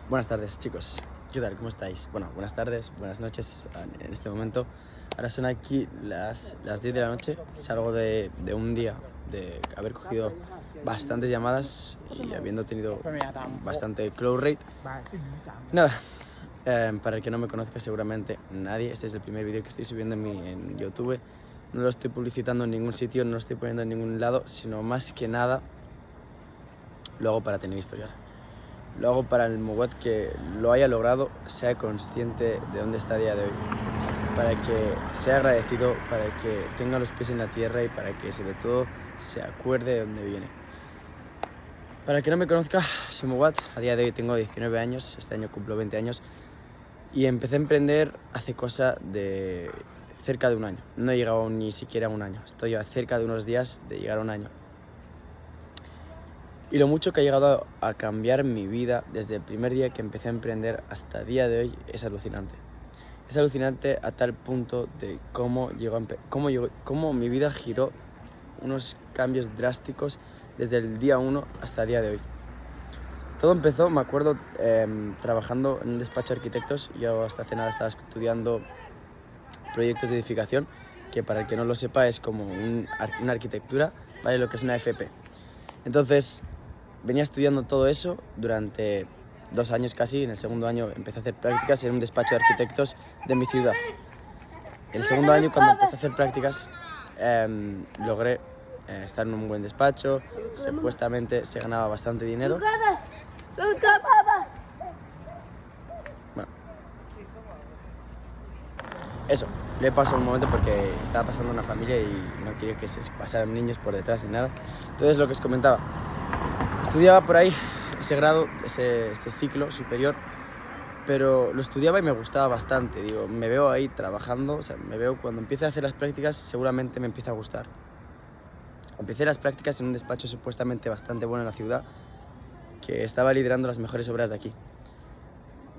Buenas tardes, chicos. ¿Qué tal? ¿Cómo estáis? Bueno, buenas tardes, buenas noches en este momento. Ahora son aquí las 10 de la noche. Salgo de un día de haber cogido bastantes llamadas y habiendo tenido bastante close rate. Nada, para el que no me conozca, seguramente nadie. Este es el primer vídeo que estoy subiendo en YouTube. No lo estoy publicitando en ningún sitio, no lo estoy poniendo en ningún lado, sino más que nada lo hago para tener historial. Lo hago para el Muguet que lo haya logrado, sea consciente de dónde está a día de hoy, para que sea agradecido, para que tenga los pies en la tierra y para que sobre todo se acuerde de dónde viene. Para el que no me conozca, soy Muguet, a día de hoy tengo 19 años, este año cumplo 20 años y empecé a emprender hace cosa de cerca de un año. No he llegado ni siquiera a un año, estoy a cerca de unos días de llegar a un año. Y lo mucho que ha llegado a cambiar mi vida desde el primer día que empecé a emprender hasta el día de hoy es alucinante. Es alucinante a tal punto de cómo mi vida giró unos cambios drásticos desde el día 1 hasta el día de hoy. Todo empezó, me acuerdo, trabajando en un despacho de arquitectos. Yo hasta hace nada estaba estudiando proyectos de edificación, que para el que no lo sepa es como una arquitectura, ¿vale? Lo que es una FP. Entonces, venía estudiando todo eso durante 2 años casi. En el segundo año empecé a hacer prácticas en un despacho de arquitectos de mi ciudad. En el segundo año, cuando empecé a hacer prácticas, logré estar en un buen despacho. Supuestamente se ganaba bastante dinero. Bueno, eso, le pasó un momento porque estaba pasando una familia y no quería que se pasaran niños por detrás ni nada. Entonces, lo que os comentaba, estudiaba por ahí ese grado, ese ciclo superior, pero lo estudiaba y me gustaba bastante. Digo, me veo ahí trabajando, o sea, me veo cuando empiece a hacer las prácticas, seguramente me empieza a gustar. Empecé las prácticas en un despacho supuestamente bastante bueno en la ciudad, que estaba liderando las mejores obras de aquí.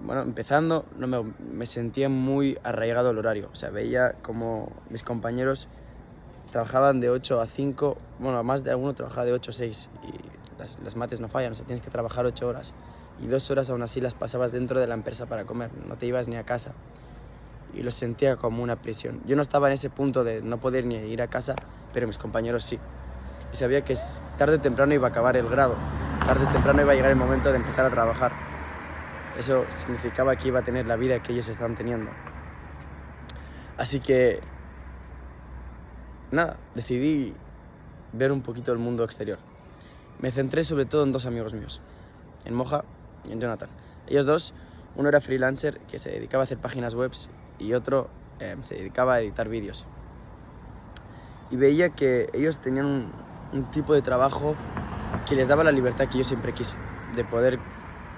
Bueno, empezando, me sentía muy arraigado al horario, o sea, veía como mis compañeros trabajaban de 8 a 5, bueno, más de alguno trabajaba de 8 a 6 y las mates no fallan, o sea, tienes que trabajar 8 horas y 2 horas aún así las pasabas dentro de la empresa para comer, no te ibas ni a casa y lo sentía como una prisión. Yo no estaba en ese punto de no poder ni ir a casa, pero mis compañeros sí. Y sabía que tarde o temprano iba a acabar el grado, tarde o temprano iba a llegar el momento de empezar a trabajar. Eso significaba que iba a tener la vida que ellos están teniendo. Así que nada, decidí ver un poquito el mundo exterior. Me centré sobre todo en 2 amigos míos, en Moja y en Jonathan. Ellos dos, uno era freelancer que se dedicaba a hacer páginas web y otro se dedicaba a editar vídeos. Y veía que ellos tenían un tipo de trabajo que les daba la libertad que yo siempre quise, de poder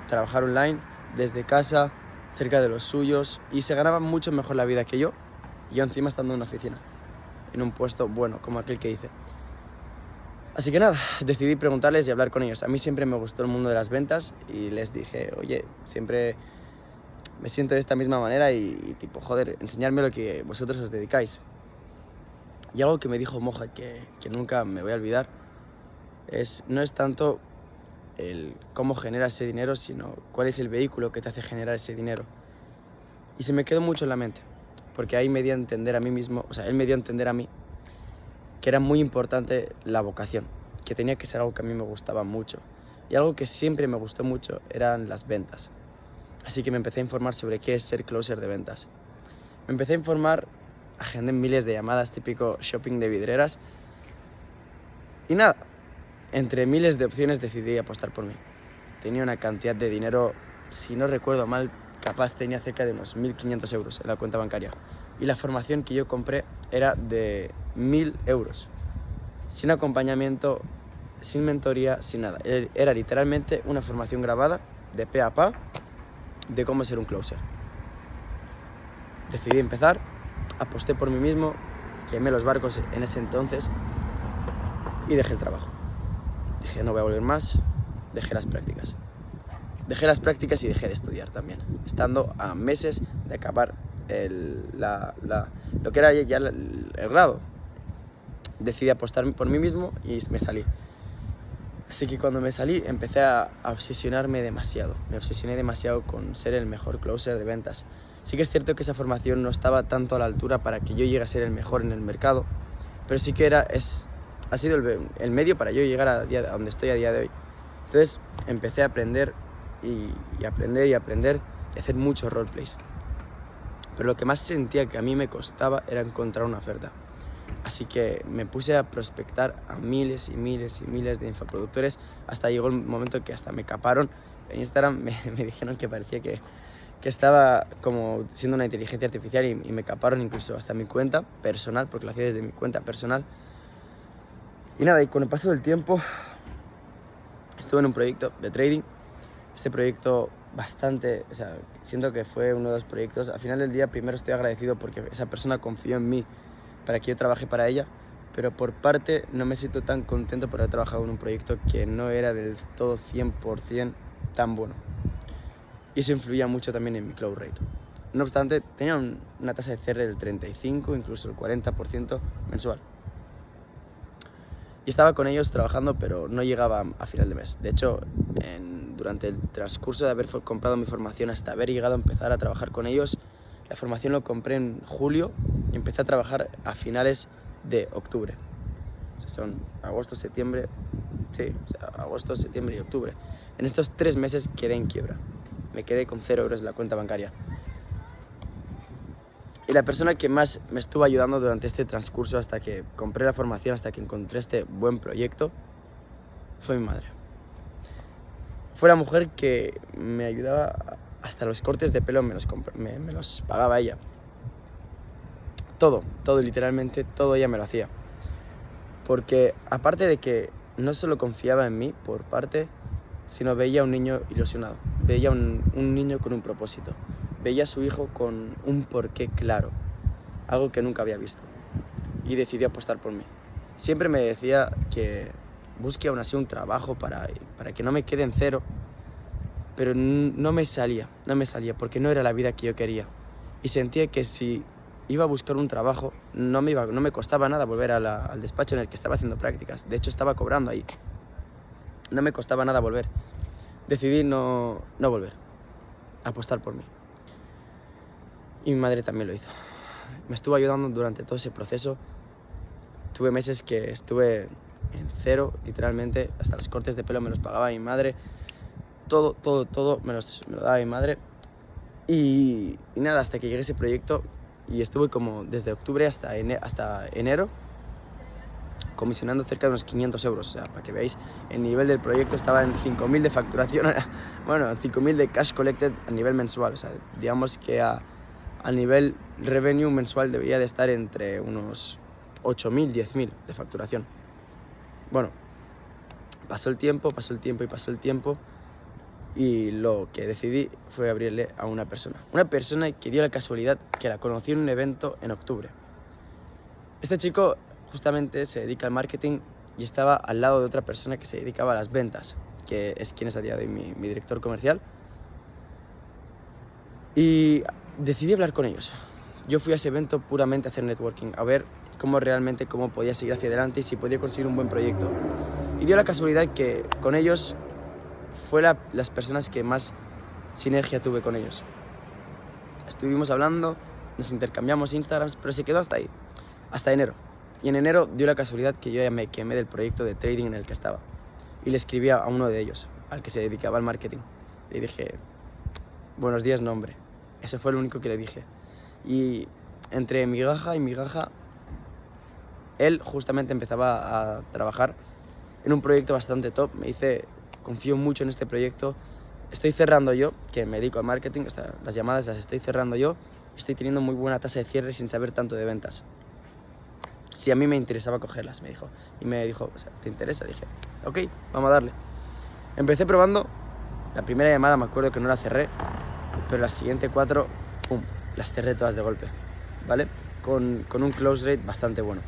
trabajar online, desde casa, cerca de los suyos, y se ganaban mucho mejor la vida que yo encima estando en una oficina, en un puesto bueno, como aquel que hice. Así que nada, decidí preguntarles y hablar con ellos. A mí siempre me gustó el mundo de las ventas y les dije, oye, siempre me siento de esta misma manera y tipo, joder, enseñadme lo que vosotros os dedicáis. Y algo que me dijo Moja que nunca me voy a olvidar no es tanto el cómo generas ese dinero, sino cuál es el vehículo que te hace generar ese dinero. Y se me quedó mucho en la mente, porque ahí me dio a entender a mí mismo, o sea, él me dio a entender a mí que era muy importante la vocación, que tenía que ser algo que a mí me gustaba mucho. Y algo que siempre me gustó mucho eran las ventas. Así que me empecé a informar sobre qué es ser closer de ventas. Me empecé a informar, agendé miles de llamadas, típico shopping de vidrieras. Y nada, entre miles de opciones decidí apostar por mí. Tenía una cantidad de dinero, si no recuerdo mal, capaz tenía cerca de unos 1.500 euros en la cuenta bancaria. Y la formación que yo compré era de 1.000 euros. Sin acompañamiento, sin mentoría, sin nada. Era literalmente una formación grabada de pe a pa de cómo ser un closer. Decidí empezar, aposté por mí mismo, quemé los barcos en ese entonces y dejé el trabajo. Dije, no voy a volver más, dejé las prácticas. Dejé las prácticas y dejé de estudiar también, estando a meses de acabar lo que era ya el grado. Decidí apostar por mí mismo y me salí. Así que cuando me salí empecé a obsesionarme demasiado. Me obsesioné demasiado con ser el mejor closer de ventas. Sí que es cierto que esa formación no estaba tanto a la altura para que yo llegue a ser el mejor en el mercado, pero sí que ha sido el medio para yo llegar a donde estoy a día de hoy. Entonces empecé a aprender y aprender y aprender y hacer muchos roleplays. Pero lo que más sentía que a mí me costaba era encontrar una oferta. Así que me puse a prospectar a miles y miles y miles de infoproductores. Hasta llegó el momento que hasta me caparon. En Instagram me dijeron que parecía que estaba como siendo una inteligencia artificial y me caparon incluso hasta mi cuenta personal, porque lo hacía desde mi cuenta personal. Y nada, y con el paso del tiempo estuve en un proyecto de trading. Este proyecto siento que fue uno de los proyectos. Al final del día, primero estoy agradecido porque esa persona confió en mí para que yo trabaje para ella, pero por parte no me siento tan contento por haber trabajado en un proyecto que no era del todo 100% tan bueno. Y eso influía mucho también en mi close rate. No obstante, tenía una tasa de cierre del 35, incluso el 40% mensual. Y estaba con ellos trabajando, pero no llegaba a final de mes. De hecho, durante el transcurso de haber comprado mi formación hasta haber llegado a empezar a trabajar con ellos, la formación lo compré en julio y empecé a trabajar a finales de octubre. O sea, son agosto, septiembre, agosto, septiembre y octubre. En estos 3 meses quedé en quiebra. Me quedé con 0 euros en la cuenta bancaria. Y la persona que más me estuvo ayudando durante este transcurso hasta que compré la formación, hasta que encontré este buen proyecto, fue mi madre. Fue la mujer que me ayudaba, hasta los cortes de pelo me los pagaba ella. Todo, literalmente todo ella me lo hacía. Porque aparte de que no solo confiaba en mí por parte, sino veía a un niño ilusionado, veía un niño con un propósito, veía a su hijo con un porqué claro, algo que nunca había visto, y decidió apostar por mí. Siempre me decía que busque aún así un trabajo para que no me quede en cero, pero no me salía, porque no era la vida que yo quería. Y sentía que si iba a buscar un trabajo, no me costaba nada volver al despacho en el que estaba haciendo prácticas. De hecho, estaba cobrando ahí. No me costaba nada volver. Decidí no volver, apostar por mí. Y mi madre también lo hizo. Me estuvo ayudando durante todo ese proceso. Tuve meses que estuve en cero, literalmente. Hasta los cortes de pelo me los pagaba mi madre. Todo me lo daba mi madre. Y nada, hasta que llegué a ese proyecto y estuve como desde octubre hasta enero comisionando cerca de unos 500 euros. O sea, para que veáis, el nivel del proyecto estaba en 5.000 de facturación, bueno, 5.000 de cash collected a nivel mensual. O sea, digamos que a nivel revenue mensual debería de estar entre unos 8.000, 10.000 de facturación. Bueno, pasó el tiempo y lo que decidí fue abrirle a una persona que dio la casualidad que la conocí en un evento en octubre. Este chico justamente se dedica al marketing y estaba al lado de otra persona que se dedicaba a las ventas, que es quien es a día de hoy mi director comercial. Y decidí hablar con ellos. Yo fui a ese evento puramente a hacer networking, a ver cómo podía seguir hacia adelante y si podía conseguir un buen proyecto. Y dio la casualidad que con ellos fue las personas que más sinergia tuve con ellos. Estuvimos hablando, nos intercambiamos Instagrams, pero se quedó hasta ahí, hasta enero. Y en enero dio la casualidad que yo ya me quemé del proyecto de trading en el que estaba. Y le escribí a uno de ellos, al que se dedicaba al marketing. Le dije, buenos días, nombre. Eso fue lo único que le dije. Y entre migaja y migaja, él justamente empezaba a trabajar en un proyecto bastante top. Me dice, confío mucho en este proyecto. Estoy cerrando yo, que me dedico al marketing, las llamadas las estoy cerrando yo. Estoy teniendo muy buena tasa de cierre sin saber tanto de ventas. Si a mí me interesaba cogerlas, me dijo. Y me dijo, o sea, ¿te interesa? Dije, ok, vamos a darle. Empecé probando. La primera llamada me acuerdo que no la cerré, pero las siguientes 4, pum, las cerré todas de golpe, ¿vale? Con un close rate bastante bueno.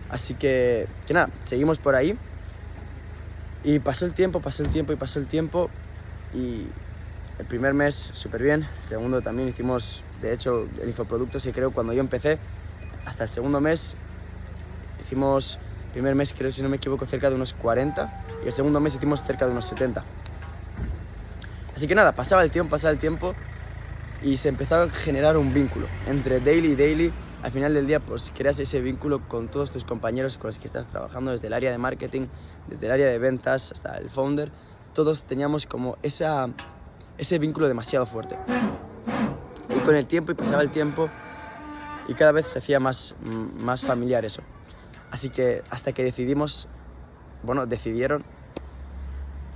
Así que nada, seguimos por ahí. Y pasó el tiempo. Y el primer mes súper bien, el segundo también hicimos, de hecho, el infoproducto se creó cuando yo empecé. Hasta el segundo mes hicimos primer mes, creo, si no me equivoco, cerca de unos 40 y el segundo mes hicimos cerca de unos 70. Así que nada, pasaba el tiempo y se empezó a generar un vínculo entre daily y daily. Al final del día, pues creas ese vínculo con todos tus compañeros con los que estás trabajando, desde el área de marketing, desde el área de ventas hasta el founder. Todos teníamos como ese vínculo demasiado fuerte. Y con el tiempo, y pasaba el tiempo, y cada vez se hacía más familiar eso. Así que hasta que decidieron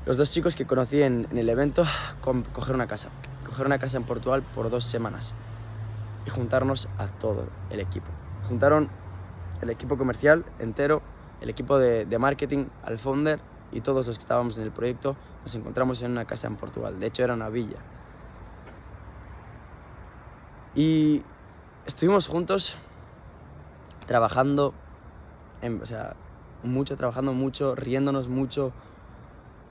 los dos chicos que conocí en el evento coger una casa en Portugal por 2 semanas y juntarnos a todo el equipo. Juntaron el equipo comercial entero, el equipo de marketing, al founder y todos los que estábamos en el proyecto. Nos encontramos en una casa en Portugal, de hecho era una villa. Y estuvimos juntos trabajando, trabajando mucho, riéndonos mucho,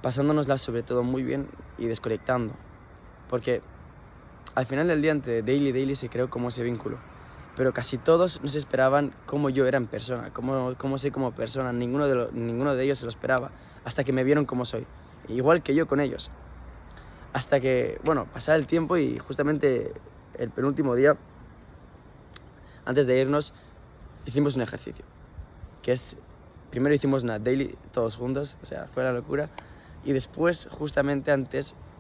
pasándonosla sobre todo muy bien y desconectando. Porque al final del día entre daily se creó como ese vínculo. Pero casi todos no se esperaban cómo yo era en persona, cómo soy como persona. Ninguno de ellos se lo esperaba, hasta que me vieron como soy. Igual que yo con ellos. Hasta que, pasaba el tiempo y justamente el penúltimo día, antes de irnos, hicimos un ejercicio. Que es, primero hicimos una daily todos juntos, fue la locura. Y después, justamente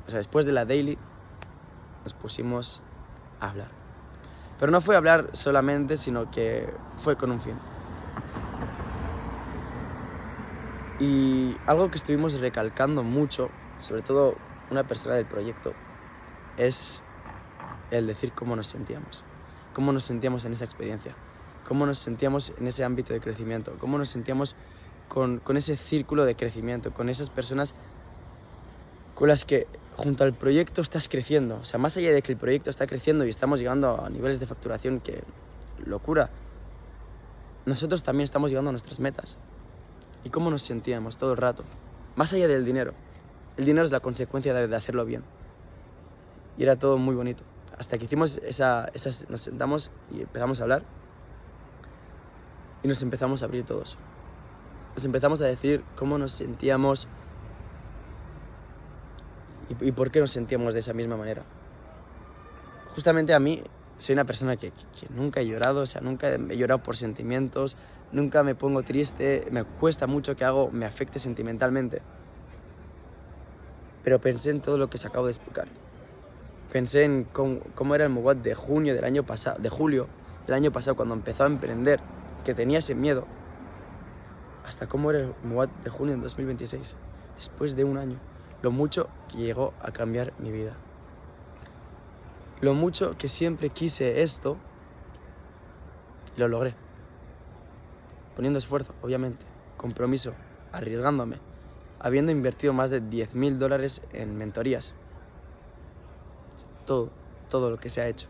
después de la daily, nos pusimos a hablar. Pero no fue hablar solamente, sino que fue con un fin. Y algo que estuvimos recalcando mucho, sobre todo una persona del proyecto, es el decir cómo nos sentíamos en esa experiencia, cómo nos sentíamos en ese ámbito de crecimiento, cómo nos sentíamos con ese círculo de crecimiento, con esas personas con las que junto al proyecto estás creciendo. Más allá de que el proyecto está creciendo y estamos llegando a niveles de facturación que locura, nosotros también estamos llegando a nuestras metas. Y cómo nos sentíamos todo el rato, más allá del dinero. El dinero es la consecuencia de hacerlo bien. Y era todo muy bonito. Hasta que hicimos nos sentamos y empezamos a hablar y nos empezamos a abrir todos. Nos empezamos a decir cómo nos sentíamos y por qué nos sentíamos de esa misma manera. Justamente a mí, soy una persona que nunca he llorado, nunca he llorado por sentimientos, nunca me pongo triste, me cuesta mucho que algo me afecte sentimentalmente. Pero pensé en todo lo que os acabo de explicar. Pensé en cómo era el Muad de julio del año pasado, cuando empezó a emprender, que tenía ese miedo, hasta cómo era el Muad de junio en 2026, después de un año. Lo mucho que llegó a cambiar mi vida. Lo mucho que siempre quise esto, lo logré. Poniendo esfuerzo, obviamente, compromiso, arriesgándome, habiendo invertido más de $10.000 en mentorías. Todo lo que se ha hecho.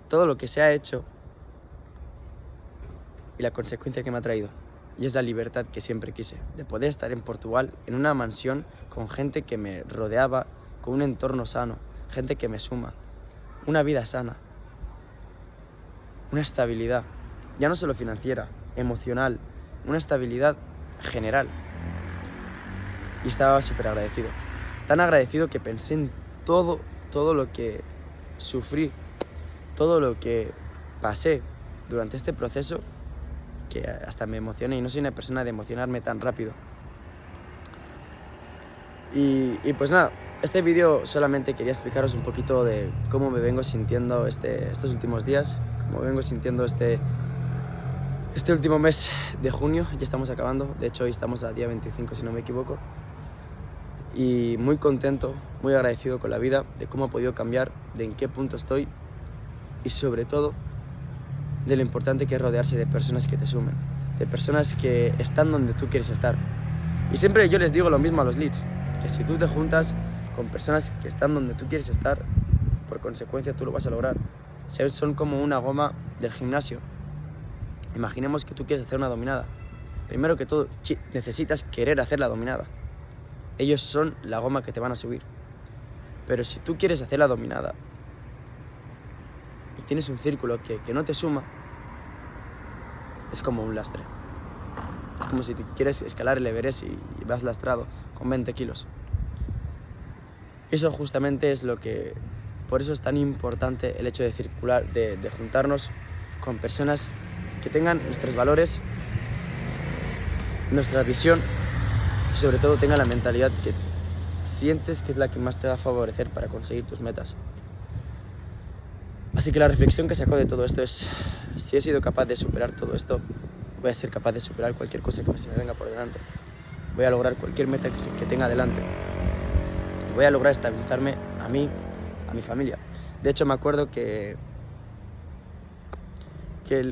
Todo lo que se ha hecho y la consecuencia que me ha traído. Y es la libertad que siempre quise, de poder estar en Portugal, en una mansión, con gente que me rodeaba, con un entorno sano, gente que me suma, una vida sana, una estabilidad, ya no solo financiera, emocional, una estabilidad general. Y estaba súper agradecido. Tan agradecido que pensé en todo lo que sufrí, todo lo que pasé durante este proceso, que hasta me emocioné, y no soy una persona de emocionarme tan rápido. Y pues nada, este vídeo solamente quería explicaros un poquito de cómo me vengo sintiendo estos últimos días, cómo me vengo sintiendo este último mes de junio. Ya estamos acabando, de hecho hoy estamos a día 25 si no me equivoco, y muy contento, muy agradecido con la vida, de cómo ha podido cambiar, de en qué punto estoy, y sobre todo de lo importante que es rodearse de personas que te sumen, de personas que están donde tú quieres estar. Y siempre yo les digo lo mismo a los leads, que si tú te juntas con personas que están donde tú quieres estar, por consecuencia tú lo vas a lograr. Son como una goma del gimnasio. Imaginemos que tú quieres hacer una dominada. Primero que todo, necesitas querer hacer la dominada. Ellos son la goma que te van a subir. Pero si tú quieres hacer la dominada y tienes un círculo que no te suma, es como un lastre. Es como si quieres escalar el Everest y vas lastrado con 20 kilos. Eso justamente es lo que... Por eso es tan importante el hecho de circular, de juntarnos con personas que tengan nuestros valores, nuestra visión y sobre todo tengan la mentalidad que sientes que es la que más te va a favorecer para conseguir tus metas. Así que la reflexión que saco de todo esto es, si he sido capaz de superar todo esto, voy a ser capaz de superar cualquier cosa que se me venga por delante. Voy a lograr cualquier meta que tenga delante. Voy a lograr estabilizarme a mí, a mi familia. De hecho, me acuerdo que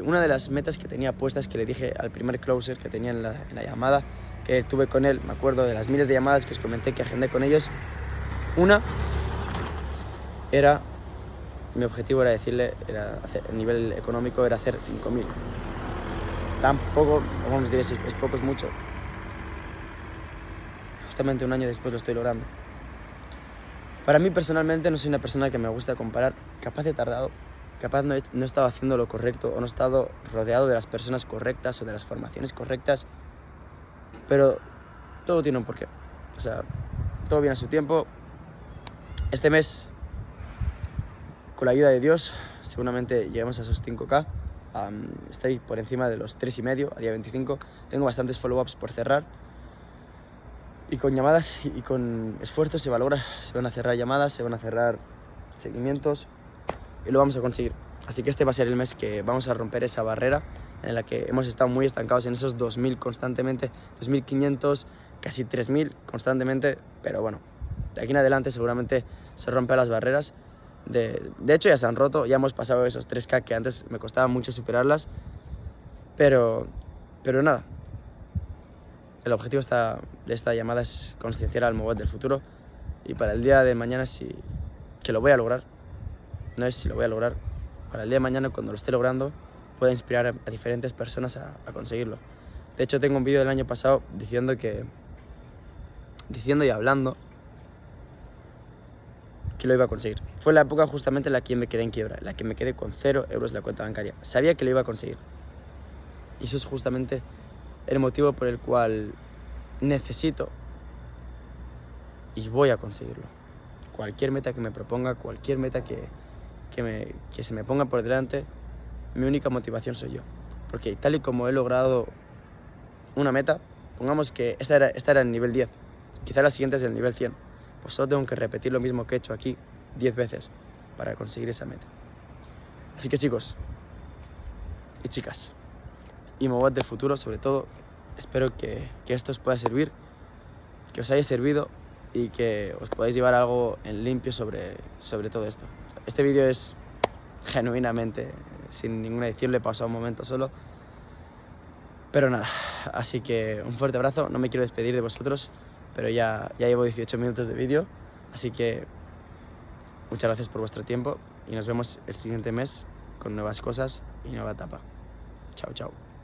una de las metas que tenía puestas, que le dije al primer closer que tenía en la llamada, que tuve con él, me acuerdo de las miles de llamadas que os comenté que agendé con ellos, mi objetivo era decirle, a nivel económico, era hacer 5.000. Tampoco, vamos a decir, es poco, es mucho. Justamente un año después lo estoy logrando. Para mí personalmente no soy una persona que me gusta comparar, capaz he tardado, capaz no he estado haciendo lo correcto o no he estado rodeado de las personas correctas o de las formaciones correctas, pero todo tiene un porqué. O sea, todo viene a su tiempo. Este mes, con la ayuda de Dios, seguramente lleguemos a esos 5K. Estoy por encima de los 3,5 a día 25. Tengo bastantes follow-ups por cerrar. Y con llamadas y con esfuerzo se van a cerrar llamadas, se van a cerrar seguimientos y lo vamos a conseguir. Así que este va a ser el mes que vamos a romper esa barrera en la que hemos estado muy estancados en esos 2.000 constantemente, 2.500, casi 3.000 constantemente, pero bueno, de aquí en adelante seguramente se rompen las barreras. De hecho ya se han roto, ya hemos pasado esos 3K que antes me costaba mucho superarlas, pero nada. El objetivo de esta llamada es concienciar al Mowat del futuro y para el día de mañana que lo voy a lograr, no es si lo voy a lograr, para el día de mañana cuando lo esté logrando pueda inspirar a diferentes personas a conseguirlo. De hecho tengo un vídeo del año pasado diciendo y hablando que lo iba a conseguir. Fue la época justamente en la que me quedé en quiebra, en la que me quedé con 0 euros en la cuenta bancaria. Sabía que lo iba a conseguir y eso es justamente el motivo por el cual necesito y voy a conseguirlo. Cualquier meta que me proponga, cualquier meta que se me ponga por delante, mi única motivación soy yo. Porque tal y como he logrado una meta, pongamos que esta era el nivel 10, quizá la siguiente es el nivel 100, pues solo tengo que repetir lo mismo que he hecho aquí 10 veces para conseguir esa meta. Así que chicos y chicas, y Mowat del futuro, sobre todo, espero que esto os pueda servir, que os haya servido y que os podáis llevar algo en limpio sobre todo esto. Este vídeo es genuinamente, sin ninguna edición, le he pasado un momento solo, pero nada, así que un fuerte abrazo, no me quiero despedir de vosotros, pero ya llevo 18 minutos de vídeo, así que muchas gracias por vuestro tiempo y nos vemos el siguiente mes con nuevas cosas y nueva etapa. Chao, chao.